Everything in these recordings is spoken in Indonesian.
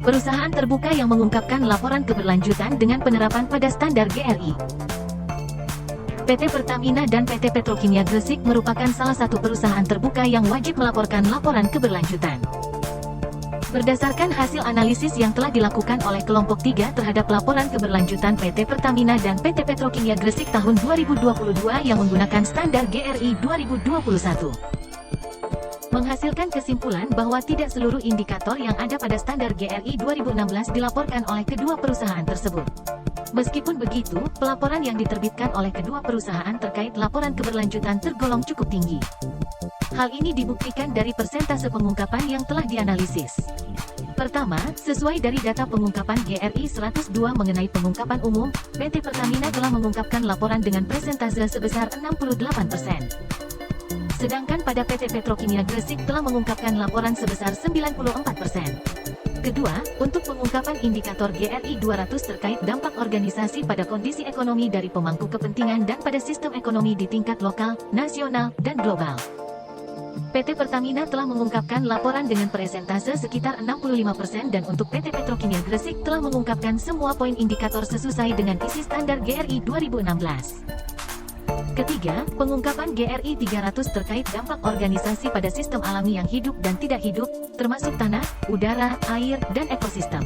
Perusahaan terbuka yang mengungkapkan laporan keberlanjutan dengan penerapan pada standar GRI. PT Pertamina dan PT Petrokimia Gresik merupakan salah satu perusahaan terbuka yang wajib melaporkan laporan keberlanjutan. Berdasarkan hasil analisis yang telah dilakukan oleh kelompok 3 terhadap laporan keberlanjutan PT Pertamina dan PT Petrokimia Gresik tahun 2022 yang menggunakan standar GRI 2021. Menghasilkan kesimpulan bahwa tidak seluruh indikator yang ada pada standar GRI 2016 dilaporkan oleh kedua perusahaan tersebut. Meskipun begitu, pelaporan yang diterbitkan oleh kedua perusahaan terkait laporan keberlanjutan tergolong cukup tinggi. Hal ini dibuktikan dari persentase pengungkapan yang telah dianalisis. Pertama, sesuai dari data pengungkapan GRI 102 mengenai pengungkapan umum, PT Pertamina telah mengungkapkan laporan dengan persentase sebesar 68%. Sedangkan pada PT Petrokimia Gresik telah mengungkapkan laporan sebesar 94%. Kedua, untuk pengungkapan indikator GRI 200 terkait dampak organisasi pada kondisi ekonomi dari pemangku kepentingan dan pada sistem ekonomi di tingkat lokal, nasional, dan global. PT Pertamina telah mengungkapkan laporan dengan persentase sekitar 65% dan untuk PT Petrokimia Gresik telah mengungkapkan semua poin indikator sesuai dengan isi standar GRI 2016. Ketiga, pengungkapan GRI 300 terkait dampak organisasi pada sistem alami yang hidup dan tidak hidup, termasuk tanah, udara, air, dan ekosistem.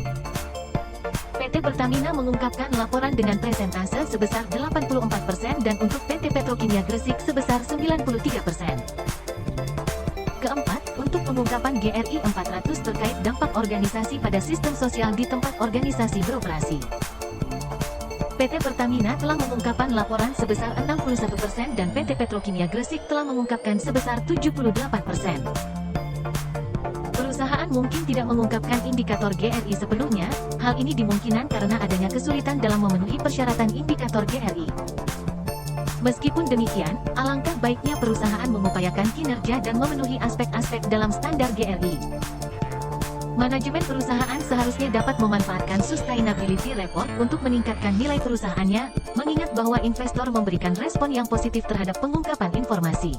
PT Pertamina mengungkapkan laporan dengan persentase sebesar 84% dan untuk PT Petrokimia Gresik sebesar 93%. Keempat, untuk pengungkapan GRI 400 terkait dampak organisasi pada sistem sosial di tempat organisasi beroperasi. PT Pertamina telah mengungkapkan laporan sebesar 61% dan PT Petrokimia Gresik telah mengungkapkan sebesar 78%. Perusahaan mungkin tidak mengungkapkan indikator GRI sepenuhnya, hal ini dimungkinkan karena adanya kesulitan dalam memenuhi persyaratan indikator GRI. Meskipun demikian, alangkah baiknya perusahaan mengupayakan kinerja dan memenuhi aspek-aspek dalam standar GRI. Manajemen perusahaan seharusnya dapat memanfaatkan sustainability report untuk meningkatkan nilai perusahaannya, mengingat bahwa investor memberikan respon yang positif terhadap pengungkapan informasi.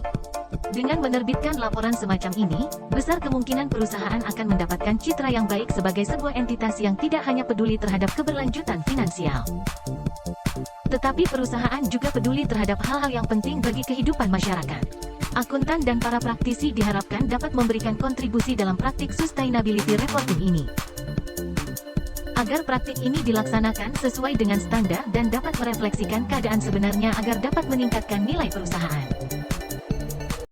Dengan menerbitkan laporan semacam ini, besar kemungkinan perusahaan akan mendapatkan citra yang baik sebagai sebuah entitas yang tidak hanya peduli terhadap keberlanjutan finansial, tetapi perusahaan juga peduli terhadap hal-hal yang penting bagi kehidupan masyarakat. Akuntan dan para praktisi diharapkan dapat memberikan kontribusi dalam praktik sustainability reporting ini, agar praktik ini dilaksanakan sesuai dengan standar dan dapat merefleksikan keadaan sebenarnya agar dapat meningkatkan nilai perusahaan.